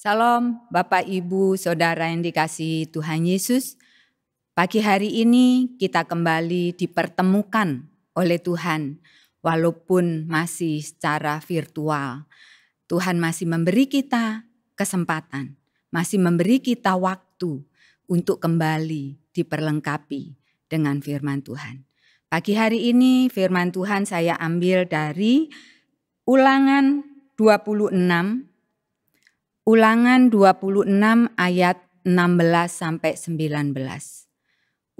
Salam Bapak Ibu Saudara yang dikasihi Tuhan Yesus. Pagi hari ini kita kembali dipertemukan oleh Tuhan walaupun masih secara virtual. Tuhan masih memberi kita kesempatan, masih memberi kita waktu untuk kembali diperlengkapi dengan firman Tuhan. Pagi hari ini firman Tuhan saya ambil dari Ulangan 26 ayat 16 sampai 19.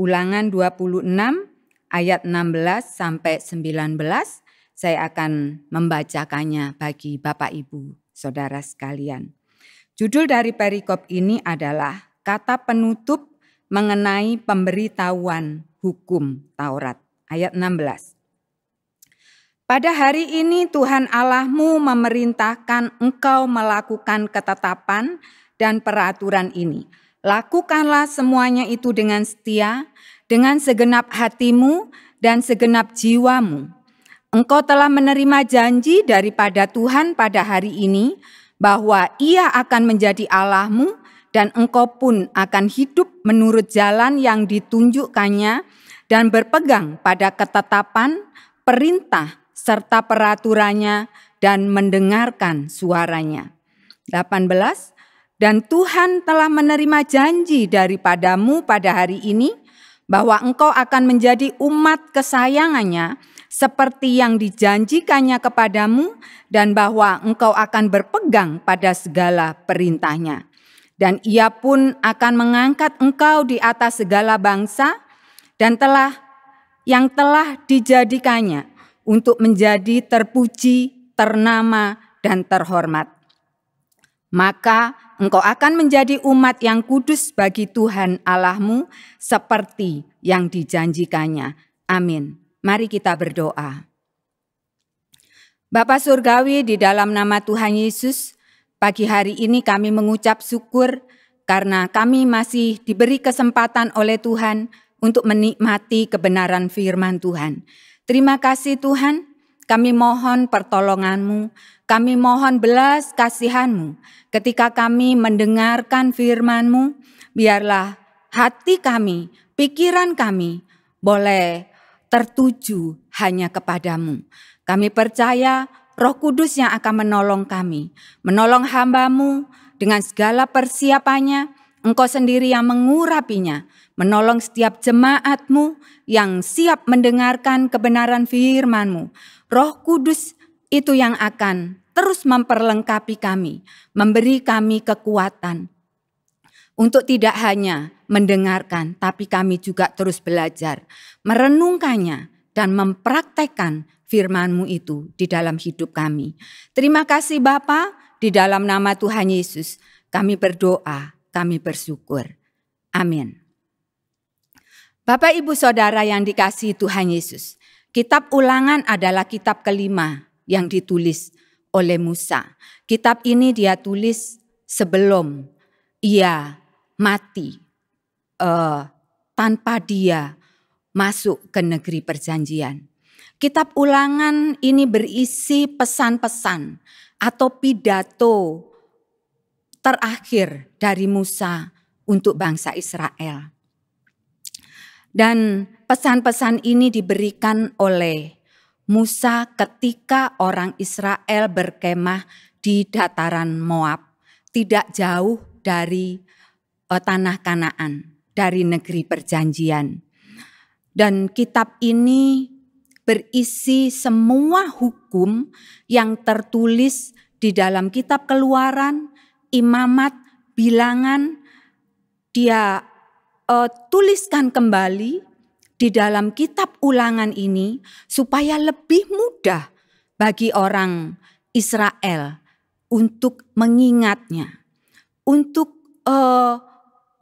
Ulangan 26 ayat 16 sampai 19. Saya akan membacakannya bagi Bapak Ibu Saudara sekalian. Judul dari perikop ini adalah kata penutup mengenai pemberitahuan hukum Taurat. Ayat 16. Pada hari ini Tuhan Allahmu memerintahkan engkau melakukan ketetapan dan peraturan ini. Lakukanlah semuanya itu dengan setia, dengan segenap hatimu dan segenap jiwamu. Engkau telah menerima janji daripada Tuhan pada hari ini bahwa Ia akan menjadi Allahmu dan engkau pun akan hidup menurut jalan yang ditunjukkannya dan berpegang pada ketetapan, perintah, serta peraturannya dan mendengarkan suaranya. 18. Dan Tuhan telah menerima janji daripadamu pada hari ini bahwa engkau akan menjadi umat kesayangannya seperti yang dijanjikannya kepadamu dan bahwa engkau akan berpegang pada segala perintahnya. Dan Ia pun akan mengangkat engkau di atas segala bangsa dan yang telah dijadikannya untuk menjadi terpuji, ternama, dan terhormat. Maka engkau akan menjadi umat yang kudus bagi Tuhan Allahmu seperti yang dijanjikannya. Amin. Mari kita berdoa. Bapa Surgawi, di dalam nama Tuhan Yesus, pagi hari ini kami mengucap syukur karena kami masih diberi kesempatan oleh Tuhan untuk menikmati kebenaran firman Tuhan. Terima kasih Tuhan, kami mohon pertolongan-Mu, kami mohon belas kasihan-Mu. Ketika kami mendengarkan firman-Mu, biarlah hati kami, pikiran kami boleh tertuju hanya kepadamu. Kami percaya Roh Kudus yang akan menolong kami, menolong hamba-Mu dengan segala persiapannya. Engkau sendiri yang mengurapinya, menolong setiap jemaat-Mu yang siap mendengarkan kebenaran firman-Mu. Roh Kudus itu yang akan terus memperlengkapi kami, memberi kami kekuatan untuk tidak hanya mendengarkan, tapi kami juga terus belajar, merenungkannya dan mempraktekkan firman-Mu itu di dalam hidup kami. Terima kasih Bapa, di dalam nama Tuhan Yesus kami berdoa. Kami bersyukur. Amin. Bapak Ibu Saudara yang dikasihi Tuhan Yesus, kitab Ulangan adalah kitab kelima yang ditulis oleh Musa. Kitab ini dia tulis sebelum ia mati, tanpa dia masuk ke negeri perjanjian. Kitab Ulangan ini berisi pesan-pesan atau pidato terakhir dari Musa untuk bangsa Israel. Dan pesan-pesan ini diberikan oleh Musa ketika orang Israel berkemah di dataran Moab, tidak jauh dari tanah Kanaan, dari negeri perjanjian. Dan kitab ini berisi semua hukum yang tertulis di dalam kitab Keluaran, Imamat, Bilangan, dia tuliskan kembali di dalam kitab Ulangan ini supaya lebih mudah bagi orang Israel untuk mengingatnya, untuk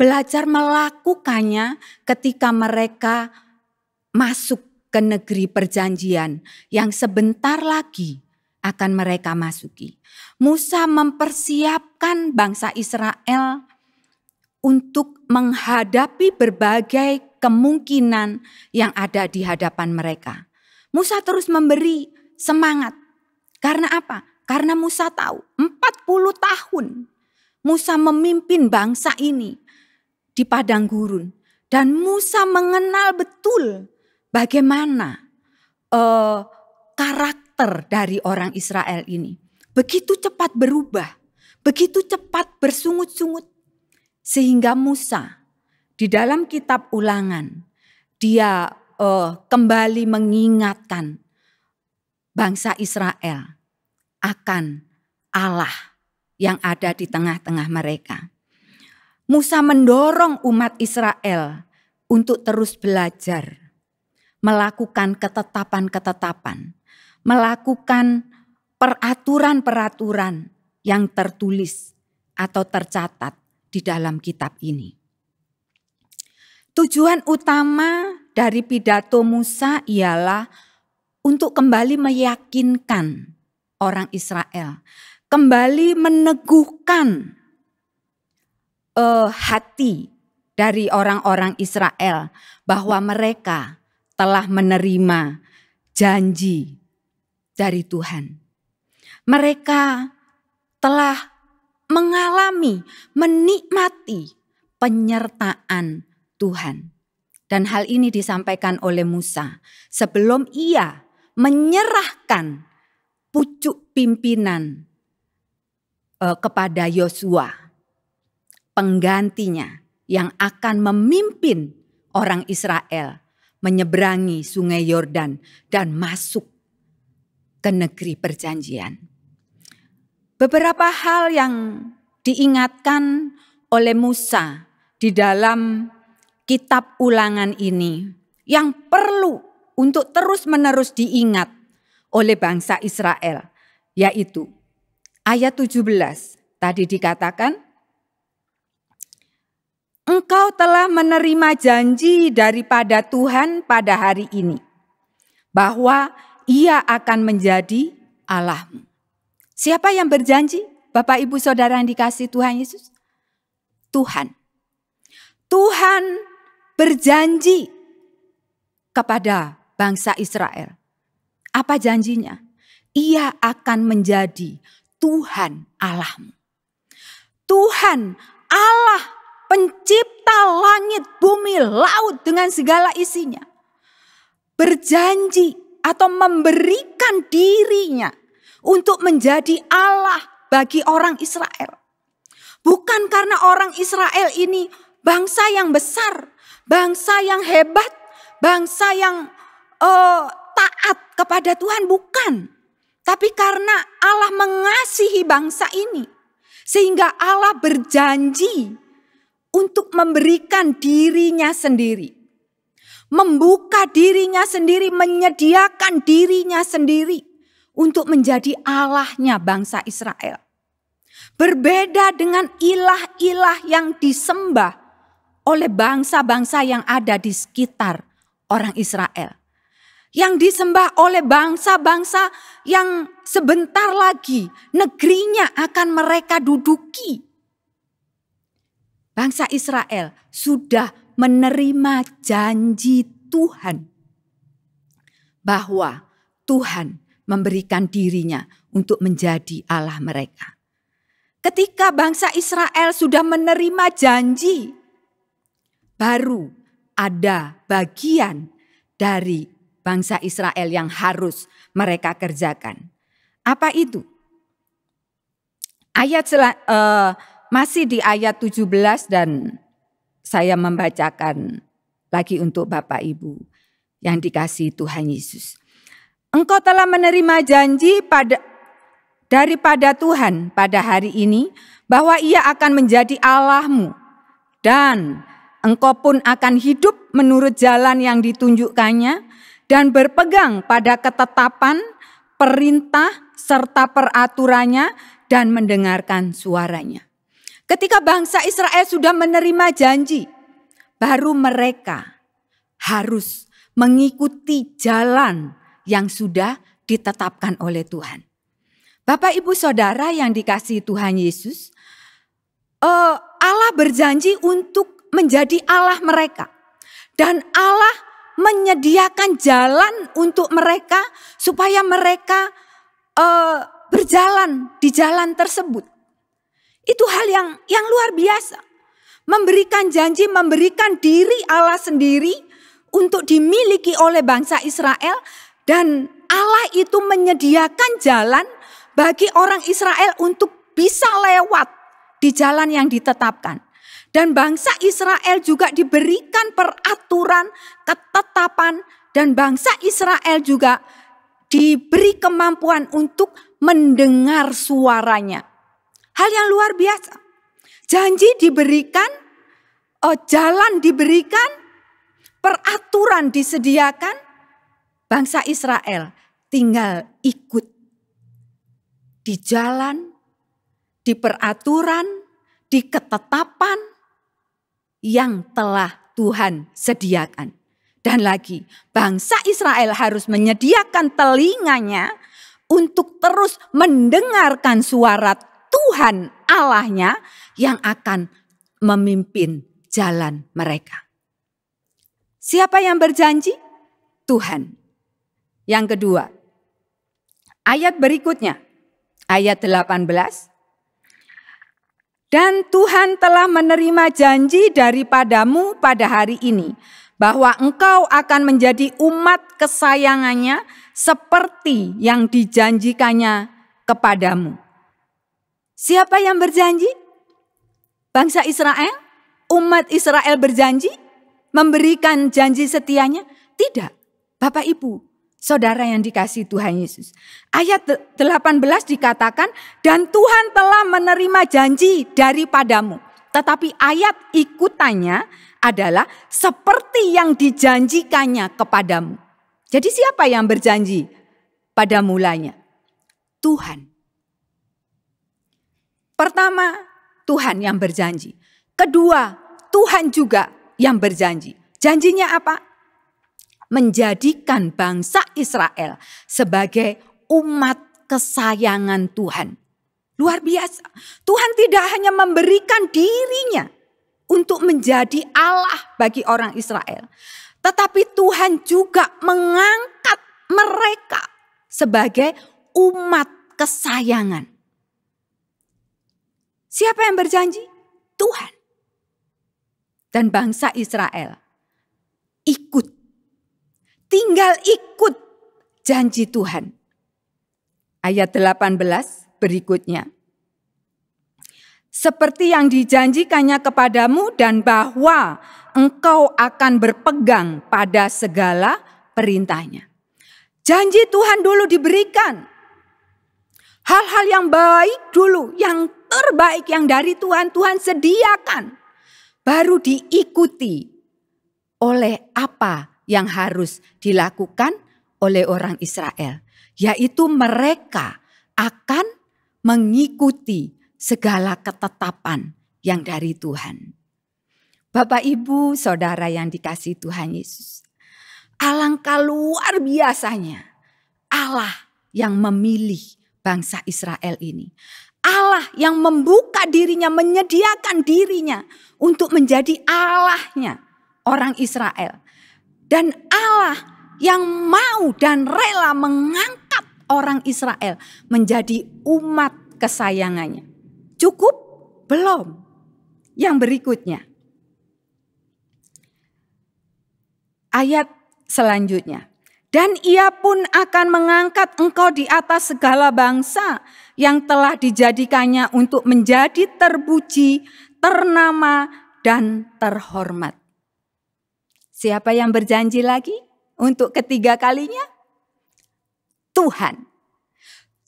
belajar melakukannya ketika mereka masuk ke negeri perjanjian yang sebentar lagi akan mereka masuki. Musa mempersiapkan bangsa Israel untuk menghadapi berbagai kemungkinan yang ada di hadapan mereka. Musa terus memberi semangat. Karena apa? Karena Musa tahu 40 tahun Musa memimpin bangsa ini di padang gurun. Dan Musa mengenal betul bagaimana karakter dari orang Israel ini. Begitu cepat berubah, begitu cepat bersungut-sungut. Sehingga Musa di dalam kitab Ulangan, dia kembali mengingatkan bangsa Israel akan Allah yang ada di tengah-tengah mereka. Musa mendorong umat Israel untuk terus belajar, melakukan ketetapan-ketetapan, melakukan peraturan-peraturan yang tertulis atau tercatat di dalam kitab ini. Tujuan utama dari pidato Musa ialah untuk kembali meyakinkan orang Israel, kembali meneguhkan hati dari orang-orang Israel bahwa mereka telah menerima janji dari Tuhan. Mereka telah mengalami, menikmati penyertaan Tuhan. Dan hal ini disampaikan oleh Musa sebelum ia menyerahkan pucuk pimpinan kepada Yosua, penggantinya yang akan memimpin orang Israel menyeberangi sungai Yordan dan masuk ke negeri perjanjian. Beberapa hal yang diingatkan oleh Musa di dalam kitab Ulangan ini yang perlu untuk terus-menerus diingat oleh bangsa Israel, yaitu ayat 17 tadi dikatakan, engkau telah menerima janji daripada Tuhan pada hari ini, bahwa Ia akan menjadi Allahmu. Siapa yang berjanji? Bapak, Ibu, Saudara yang dikasihi Tuhan Yesus? Tuhan. Tuhan berjanji kepada bangsa Israel. Apa janjinya? Ia akan menjadi Tuhan Allahmu. Tuhan Allah pencipta langit, bumi, laut dengan segala isinya, berjanji atau memberikan dirinya untuk menjadi Allah bagi orang Israel. Bukan karena orang Israel ini bangsa yang besar, bangsa yang hebat, bangsa yang taat kepada Tuhan, bukan. Tapi karena Allah mengasihi bangsa ini, sehingga Allah berjanji untuk memberikan dirinya sendiri, membuka dirinya sendiri, menyediakan dirinya sendiri untuk menjadi Allahnya bangsa Israel. Berbeda dengan ilah-ilah yang disembah oleh bangsa-bangsa yang ada di sekitar orang Israel, yang disembah oleh bangsa-bangsa yang sebentar lagi negerinya akan mereka duduki. Bangsa Israel sudah menerima janji Tuhan bahwa Tuhan memberikan dirinya untuk menjadi Allah mereka. Ketika bangsa Israel sudah menerima janji, baru ada bagian dari bangsa Israel yang harus mereka kerjakan. Apa itu? Masih di ayat 17 dan saya membacakan lagi untuk Bapak Ibu yang dikasihi Tuhan Yesus. Engkau telah menerima janji daripada Tuhan pada hari ini bahwa Ia akan menjadi Allahmu dan engkau pun akan hidup menurut jalan yang ditunjukkannya dan berpegang pada ketetapan, perintah serta peraturannya dan mendengarkan suaranya. Ketika bangsa Israel sudah menerima janji, baru mereka harus mengikuti jalan yang sudah ditetapkan oleh Tuhan. Bapak, Ibu, Saudara yang dikasihi Tuhan Yesus, Allah berjanji untuk menjadi Allah mereka. Dan Allah menyediakan jalan untuk mereka supaya mereka berjalan di jalan tersebut. Itu hal yang luar biasa. Memberikan janji, memberikan diri Allah sendiri untuk dimiliki oleh bangsa Israel. Dan Allah itu menyediakan jalan bagi orang Israel untuk bisa lewat di jalan yang ditetapkan. Dan bangsa Israel juga diberikan peraturan, ketetapan, dan bangsa Israel juga diberi kemampuan untuk mendengar suaranya. Hal yang luar biasa. Janji diberikan, jalan diberikan, peraturan disediakan. Bangsa Israel tinggal ikut di jalan, di peraturan, di ketetapan yang telah Tuhan sediakan. Dan lagi, bangsa Israel harus menyediakan telinganya untuk terus mendengarkan suara Tuhan Allahnya yang akan memimpin jalan mereka. Siapa yang berjanji? Tuhan. Yang kedua, ayat berikutnya, ayat 18. Dan Tuhan telah menerima janji daripadamu pada hari ini, bahwa engkau akan menjadi umat kesayangannya seperti yang dijanjikannya kepadamu. Siapa yang berjanji? Bangsa Israel? Umat Israel berjanji? Memberikan janji setianya? Tidak. Bapak Ibu, saudara yang dikasihi Tuhan Yesus. Ayat 18 dikatakan, dan Tuhan telah menerima janji daripadamu. Tetapi ayat ikutannya adalah seperti yang dijanjikannya kepadamu. Jadi siapa yang berjanji pada mulanya? Tuhan. Pertama, Tuhan yang berjanji. Kedua, Tuhan juga yang berjanji. Janjinya apa? Menjadikan bangsa Israel sebagai umat kesayangan Tuhan. Luar biasa. Tuhan tidak hanya memberikan dirinya untuk menjadi Allah bagi orang Israel. Tetapi Tuhan juga mengangkat mereka sebagai umat kesayangan. Siapa yang berjanji? Tuhan. Dan bangsa Israel ikut. Tinggal ikut janji Tuhan. Ayat 18 berikutnya. Seperti yang dijanjikannya kepadamu dan bahwa engkau akan berpegang pada segala perintahnya. Janji Tuhan dulu diberikan. Hal-hal yang baik dulu, yang terbaik yang dari Tuhan, Tuhan sediakan. Baru diikuti oleh apa yang harus dilakukan oleh orang Israel. Yaitu mereka akan mengikuti segala ketetapan yang dari Tuhan. Bapak, Ibu, Saudara yang dikasihi Tuhan Yesus. Alangkah luar biasanya Allah yang memilih bangsa Israel ini. Allah yang membuka dirinya, menyediakan dirinya untuk menjadi Allahnya orang Israel. Dan Allah yang mau dan rela mengangkat orang Israel menjadi umat kesayangannya. Cukup? Belum. Yang berikutnya. Ayat selanjutnya. Dan ia pun akan mengangkat engkau di atas segala bangsa yang telah dijadikannya untuk menjadi terpuji, ternama, dan terhormat. Siapa yang berjanji lagi untuk ketiga kalinya? Tuhan.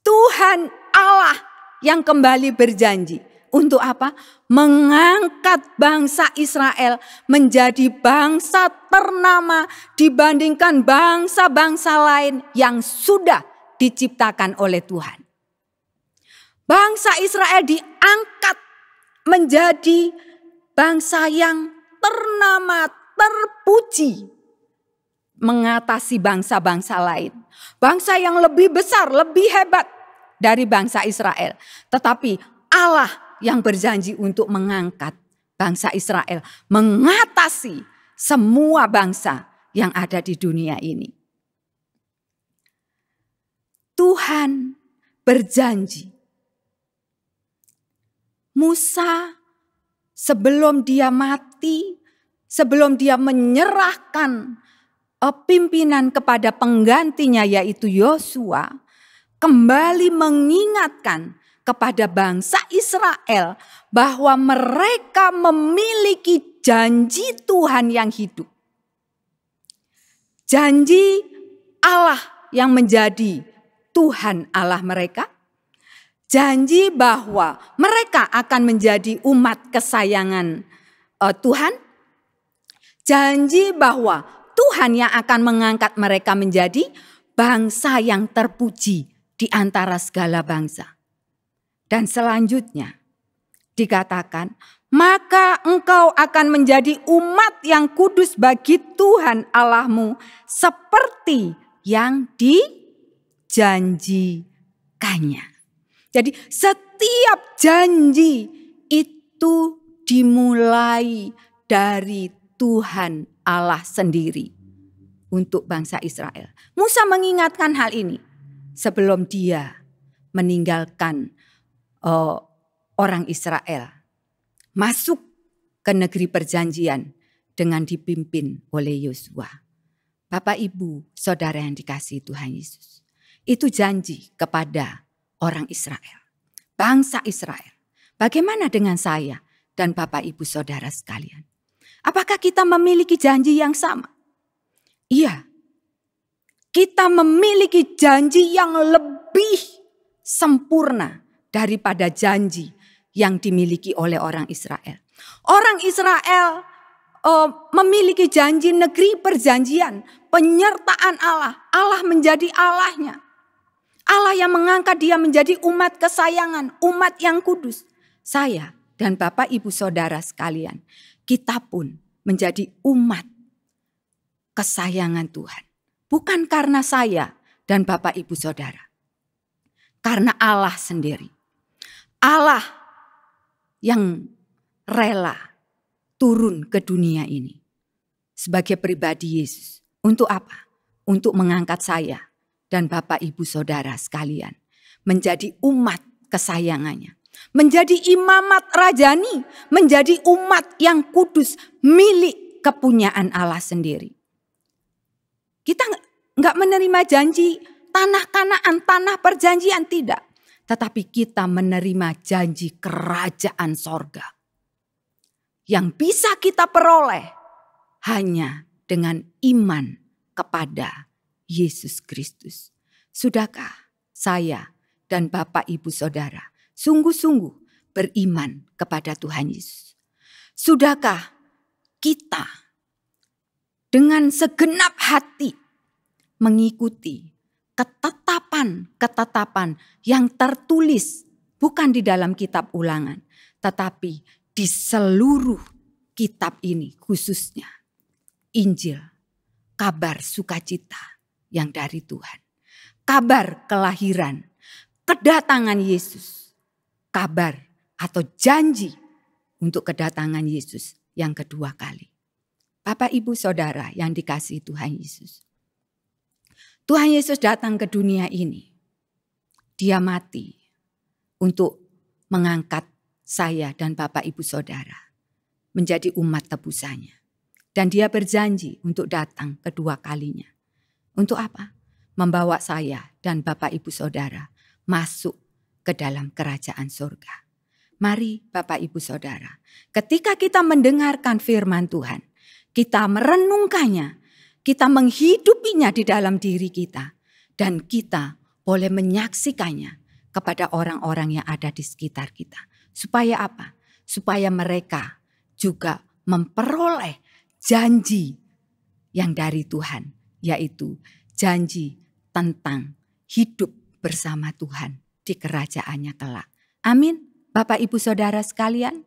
Tuhan Allah yang kembali berjanji. Untuk apa? Mengangkat bangsa Israel menjadi bangsa ternama dibandingkan bangsa-bangsa lain yang sudah diciptakan oleh Tuhan. Bangsa Israel diangkat menjadi bangsa yang ternama, terpuji. Mengatasi bangsa-bangsa lain. Bangsa yang lebih besar, lebih hebat dari bangsa Israel. Tetapi Allah yang berjanji untuk mengangkat bangsa Israel, mengatasi semua bangsa yang ada di dunia ini. Tuhan berjanji Musa sebelum dia mati, sebelum dia menyerahkan pimpinan kepada penggantinya yaitu Yosua, kembali mengingatkan kepada bangsa Israel bahwa mereka memiliki janji Tuhan yang hidup. Janji Allah yang menjadi Tuhan Allah mereka. Janji bahwa mereka akan menjadi umat kesayangan Tuhan. Janji bahwa Tuhan yang akan mengangkat mereka menjadi bangsa yang terpuji di antara segala bangsa. Dan selanjutnya dikatakan, maka engkau akan menjadi umat yang kudus bagi Tuhan Allahmu seperti yang dijanjikannya. Jadi setiap janji itu dimulai dari Tuhan Allah sendiri untuk bangsa Israel. Musa mengingatkan hal ini sebelum dia meninggalkan orang Israel masuk ke negeri perjanjian dengan dipimpin oleh Yosua. Bapak, Ibu, Saudara yang dikasihi Tuhan Yesus. Itu janji kepada orang Israel, bangsa Israel. Bagaimana dengan saya dan Bapak, Ibu, Saudara sekalian? Apakah kita memiliki janji yang sama? Iya, kita memiliki janji yang lebih sempurna daripada janji yang dimiliki oleh orang Israel. Orang Israel memiliki janji negeri perjanjian, penyertaan Allah. Allah menjadi Allahnya. Allah yang mengangkat dia menjadi umat kesayangan, umat yang kudus. Saya dan Bapak, Ibu, Saudara sekalian, kita pun menjadi umat kesayangan Tuhan. Bukan karena saya dan Bapak, Ibu, Saudara. Karena Allah sendiri. Allah yang rela turun ke dunia ini sebagai pribadi Yesus. Untuk apa? Untuk mengangkat saya dan Bapak, Ibu, Saudara sekalian menjadi umat kesayangannya. Menjadi imamat rajani, menjadi umat yang kudus milik kepunyaan Allah sendiri. Kita enggak menerima janji tanah Kanaan, tanah perjanjian, tidak. Tetapi kita menerima janji kerajaan sorga. Yang bisa kita peroleh hanya dengan iman kepada Yesus Kristus. Sudahkah saya dan Bapak, Ibu, Saudara sungguh-sungguh beriman kepada Tuhan Yesus? Sudahkah kita dengan segenap hati mengikuti ketetapan yang tertulis bukan di dalam kitab Ulangan, tetapi di seluruh kitab ini, khususnya Injil, kabar sukacita yang dari Tuhan, kabar kelahiran, kedatangan Yesus, kabar atau janji untuk kedatangan Yesus yang kedua kali. Bapak, Ibu, Saudara yang dikasihi Tuhan Yesus. Tuhan Yesus datang ke dunia ini. Dia mati untuk mengangkat saya dan Bapak, Ibu, Saudara menjadi umat tebusannya. Dan dia berjanji untuk datang kedua kalinya. Untuk apa? Membawa saya dan Bapak, Ibu, Saudara masuk ke dalam kerajaan surga. Mari Bapak, Ibu, Saudara, ketika kita mendengarkan firman Tuhan, kita merenungkannya, kita menghidupinya di dalam diri kita. Dan kita boleh menyaksikannya kepada orang-orang yang ada di sekitar kita. Supaya apa? Supaya mereka juga memperoleh janji yang dari Tuhan. Yaitu janji tentang hidup bersama Tuhan di kerajaannya kelak. Amin. Bapak, Ibu, Saudara sekalian,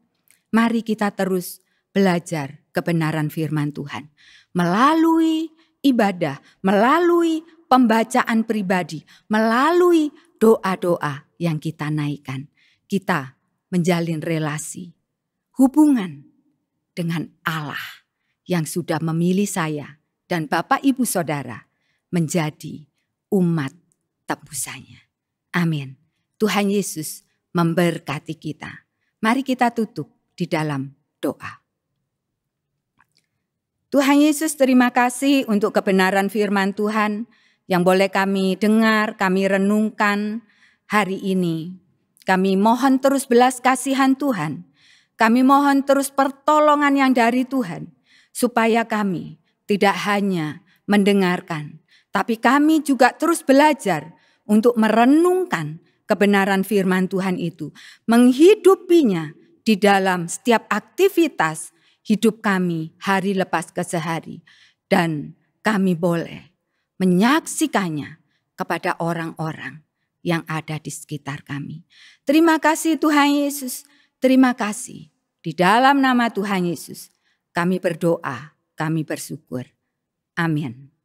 mari kita terus belajar kebenaran firman Tuhan. Melalui ibadah, melalui pembacaan pribadi, melalui doa-doa yang kita naikkan. Kita menjalin relasi, hubungan dengan Allah yang sudah memilih saya dan Bapak, Ibu, Saudara menjadi umat tebusannya. Amin. Tuhan Yesus memberkati kita. Mari kita tutup di dalam doa. Tuhan Yesus, terima kasih untuk kebenaran firman Tuhan yang boleh kami dengar, kami renungkan hari ini. Kami mohon terus belas kasihan Tuhan. Kami mohon terus pertolongan yang dari Tuhan, supaya kami tidak hanya mendengarkan, tapi kami juga terus belajar untuk merenungkan kebenaran firman Tuhan itu, menghidupinya di dalam setiap aktivitas hidup kami hari lepas ke sehari. Dan kami boleh menyaksikannya kepada orang-orang yang ada di sekitar kami. Terima kasih Tuhan Yesus, terima kasih. Di dalam nama Tuhan Yesus kami berdoa, kami bersyukur. Amin.